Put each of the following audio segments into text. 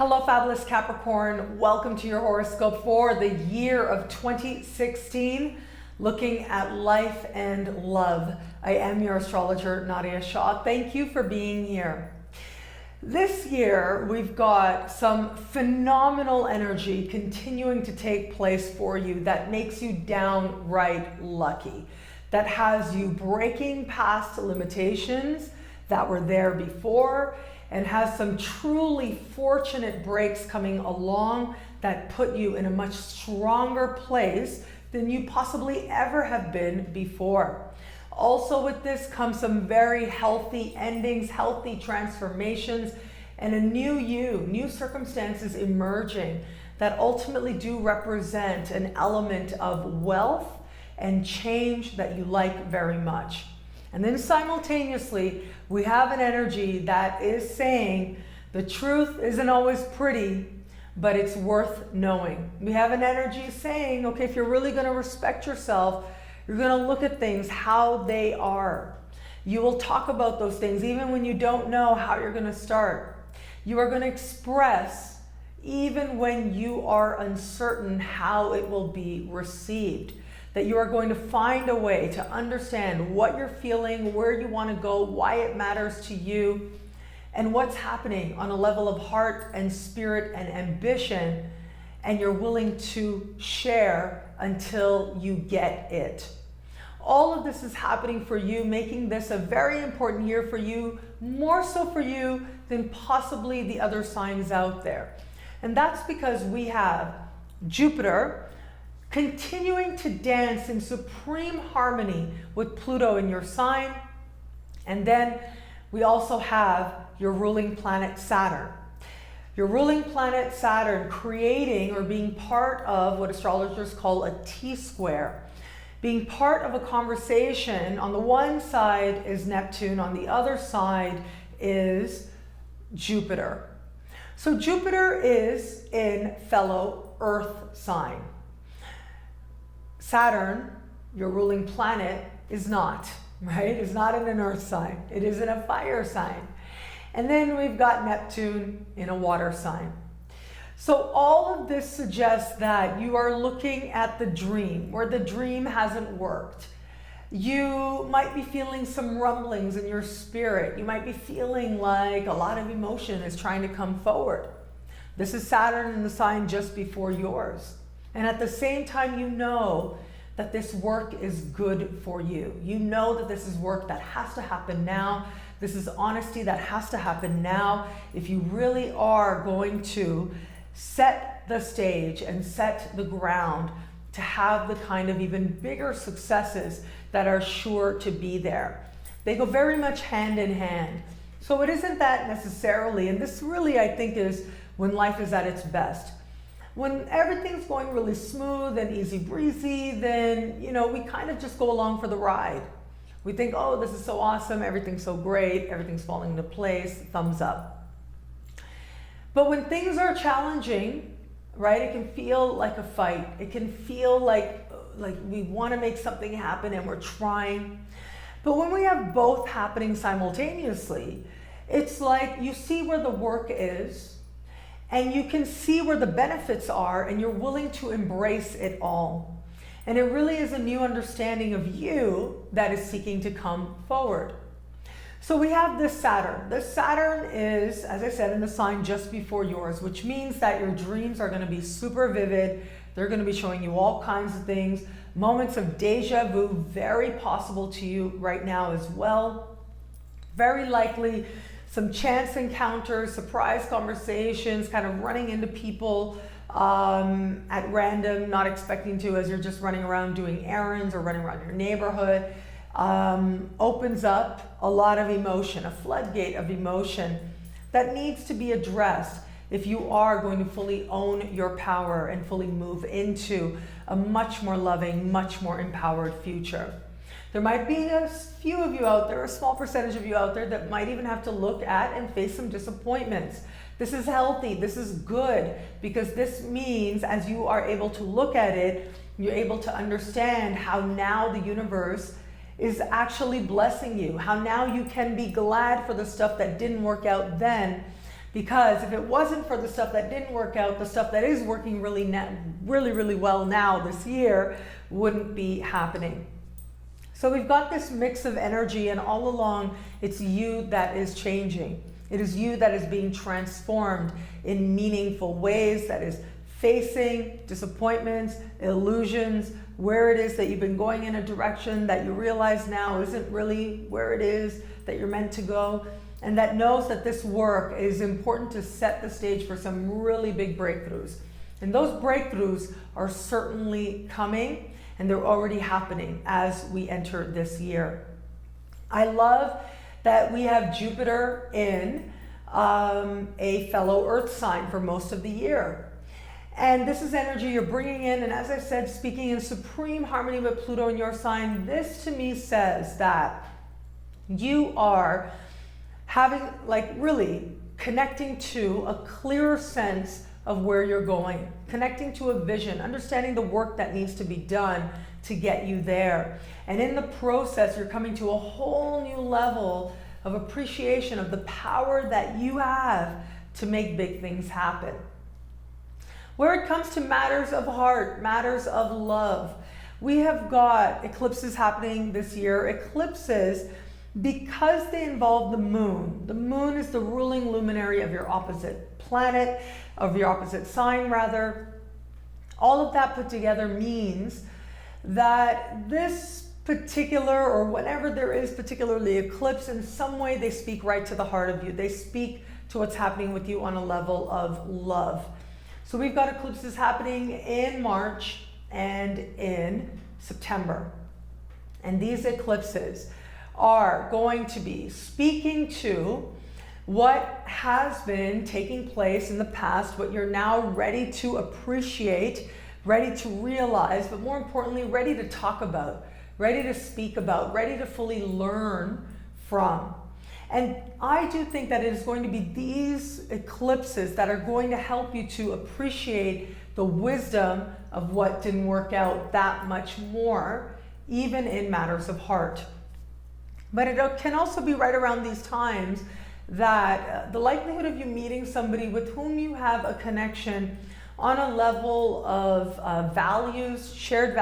Hello, fabulous Capricorn. Welcome to your horoscope for the year of 2016, looking at life and love. I am your astrologer, Nadiya Shah. Thank you for being here. This year, we've got some phenomenal energy continuing to take place for you that makes you downright lucky, that has you breaking past limitations that were there before, and has some truly fortunate breaks coming along that put you in a much stronger place than you possibly ever have been before. Also with this comes some very healthy endings, healthy transformations, and a new you, new circumstances emerging that ultimately do represent an element of wealth and change that you like very much. And then simultaneously, we have an energy that is saying the truth isn't always pretty, but it's worth knowing. We have an energy saying, okay, if you're really going to respect yourself, you're going to look at things how they are. You will talk about those things even when you don't know how you're going to start. You are going to express even when you are uncertain how it will be received. That you are going to find a way to understand what you're feeling, where you want to go, why it matters to you, and what's happening on a level of heart and spirit and ambition, and you're willing to share until you get it. All of this is happening for you, making this a very important year for you, more so for you than possibly the other signs out there. And that's because we have Jupiter continuing to dance in supreme harmony with Pluto in your sign. And then we also have your ruling planet Saturn. Your ruling planet Saturn creating or being part of what astrologers call a T-square. Being part of a conversation. On the one side is Neptune, on the other side is Jupiter. So Jupiter is in fellow Earth sign. Saturn, your ruling planet, is not, right? It's not in an earth sign. It is in a fire sign. And then we've got Neptune in a water sign. So all of this suggests that you are looking at the dream, where the dream hasn't worked. You might be feeling some rumblings in your spirit. You might be feeling like a lot of emotion is trying to come forward. This is Saturn in the sign just before yours. And at the same time, you know that this work is good for you. You know that this is work that has to happen now. This is honesty that has to happen now. If you really are going to set the stage and set the ground to have the kind of even bigger successes that are sure to be there. They go very much hand in hand. So it isn't that necessarily, and this really I think is when life is at its best. When everything's going really smooth and easy breezy, then, we kind of just go along for the ride. We think, oh, this is so awesome, everything's so great, everything's falling into place, thumbs up. But when things are challenging, right, it can feel like a fight. It can feel like we want to make something happen and we're trying. But when we have both happening simultaneously, it's like you see where the work is, and you can see where the benefits are, and you're willing to embrace it all. And it really is a new understanding of you that is seeking to come forward. So we have this Saturn. This Saturn is, as I said, in the sign just before yours, which means that your dreams are going to be super vivid. They're going to be showing you all kinds of things. Moments of deja vu, very possible to you right now as well. Very likely some chance encounters, surprise conversations, kind of running into people at random, not expecting to, as you're just running around doing errands or running around your neighborhood. Opens up a lot of emotion, a floodgate of emotion that needs to be addressed if you are going to fully own your power and fully move into a much more loving, much more empowered future. There might be a few of you out there, a small percentage of you out there that might even have to look at and face some disappointments. This is healthy, this is good, because this means as you are able to look at it, you're able to understand how now the universe is actually blessing you, how now you can be glad for the stuff that didn't work out then, Because if it wasn't for the stuff that didn't work out, the stuff that is working really well now this year wouldn't be happening. So we've got this mix of energy, and all along it's you that is changing. It is you that is being transformed in meaningful ways, that is facing disappointments, illusions, where it is that you've been going in a direction that you realize now isn't really where it is that you're meant to go, and that knows that this work is important to set the stage for some really big breakthroughs. And those breakthroughs are certainly coming, and they're already happening as we enter this year. I love that we have Jupiter in a fellow Earth sign for most of the year. And this is energy you're bringing in, and as I said, speaking in supreme harmony with Pluto in your sign, this to me says that you are having, like, really connecting to a clearer sense of where you're going, connecting to a vision, understanding the work that needs to be done to get you there. And in the process, you're coming to a whole new level of appreciation of the power that you have to make big things happen. Where it comes to matters of heart, matters of love, we have got eclipses happening this year. Eclipses, because they involve the moon. The moon is the ruling luminary of your opposite planet, of your opposite sign rather. All of that put together means that this particular, or whenever there is particularly eclipse, in some way they speak right to the heart of you. They speak to what's happening with you on a level of love. So we've got eclipses happening in March and in September. And these eclipses are going to be speaking to what has been taking place in the past, what you're now ready to appreciate, ready to realize, but more importantly, ready to talk about, ready to speak about, ready to fully learn from. And I do think that it is going to be these eclipses that are going to help you to appreciate the wisdom of what didn't work out that much more, even in matters of heart. But it can also be right around these times that the likelihood of you meeting somebody with whom you have a connection on a level of values, shared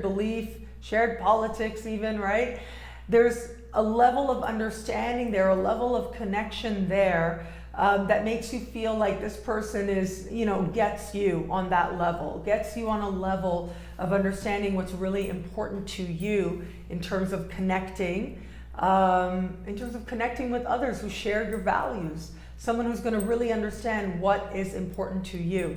belief, shared politics even, right? There's a level of understanding there, a level of connection there that makes you feel like this person is, gets you on that level, gets you on a level of understanding what's really important to you in terms of connecting, with others who share your values, someone who's going to really understand what is important to you.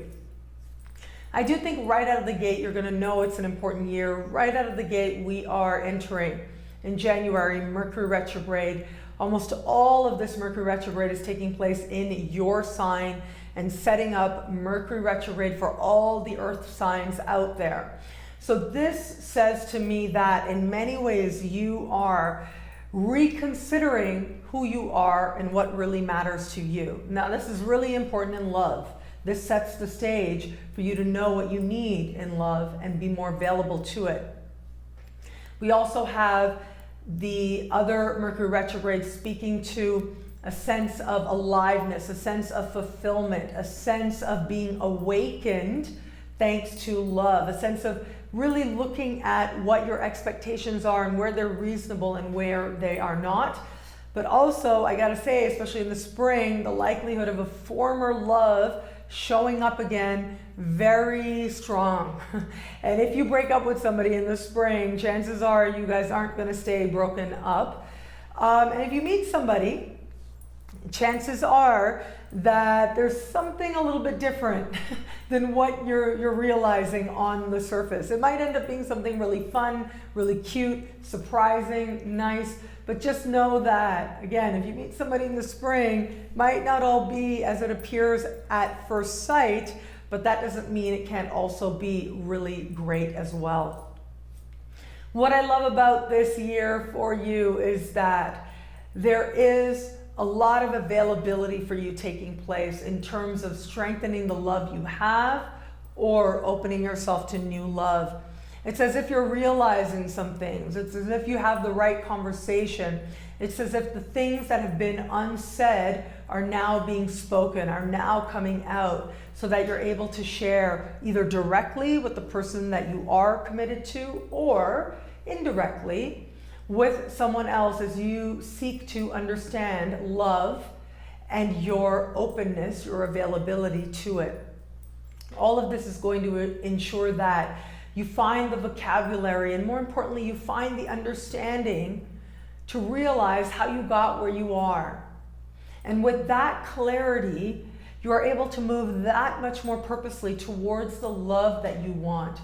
I do think right out of the gate, you're going to know it's an important year. Right out of the gate, we are entering in January, Mercury retrograde. Almost all of this Mercury retrograde is taking place in your sign and setting up Mercury retrograde for all the earth signs out there. So this says to me that in many ways you are reconsidering who you are and what really matters to you. Now, this is really important in love. This sets the stage for you to know what you need in love and be more available to it. We also have the other Mercury retrograde speaking to a sense of aliveness, a sense of fulfillment, a sense of being awakened thanks to love, a sense of really looking at what your expectations are and where they're reasonable and where they are not. But also, I gotta say, especially in the spring, the likelihood of a former love showing up again, very strong. And if you break up with somebody in the spring, chances are you guys aren't gonna stay broken up. And if you meet somebody, chances are that there's something a little bit different than what you're realizing on the surface. It might end up being something really fun, really cute, surprising, nice, but just know that, again, if you meet somebody in the spring, might not all be as it appears at first sight, but that doesn't mean it can't also be really great as well. What I love about this year for you is that there is a lot of availability for you taking place in terms of strengthening the love you have or opening yourself to new love. It's as if you're realizing some things. It's as if you have the right conversation It's as if the things that have been unsaid are now being spoken, are now coming out, so that you're able to share either directly with the person that you are committed to or indirectly with someone else as you seek to understand love and your openness, your availability to it. All of this is going to ensure that you find the vocabulary, and more importantly, you find the understanding to realize how you got where you are. And with that clarity, you are able to move that much more purposely towards the love that you want.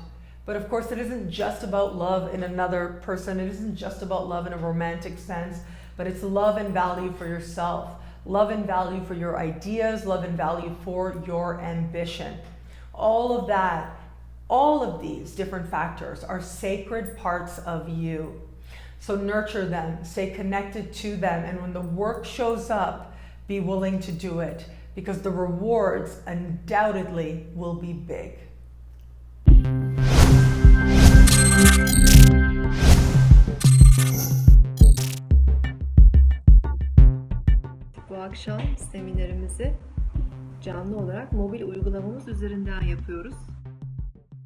But of course, it isn't just about love in another person. It isn't just about love in a romantic sense, but it's love and value for yourself, love and value for your ideas, love and value for your ambition. All of that, all of these different factors are sacred parts of you. So nurture them, stay connected to them, and when the work shows up, be willing to do it, because the rewards undoubtedly will be big. Bu akşam seminerimizi canlı olarak mobil uygulamamız üzerinden yapıyoruz.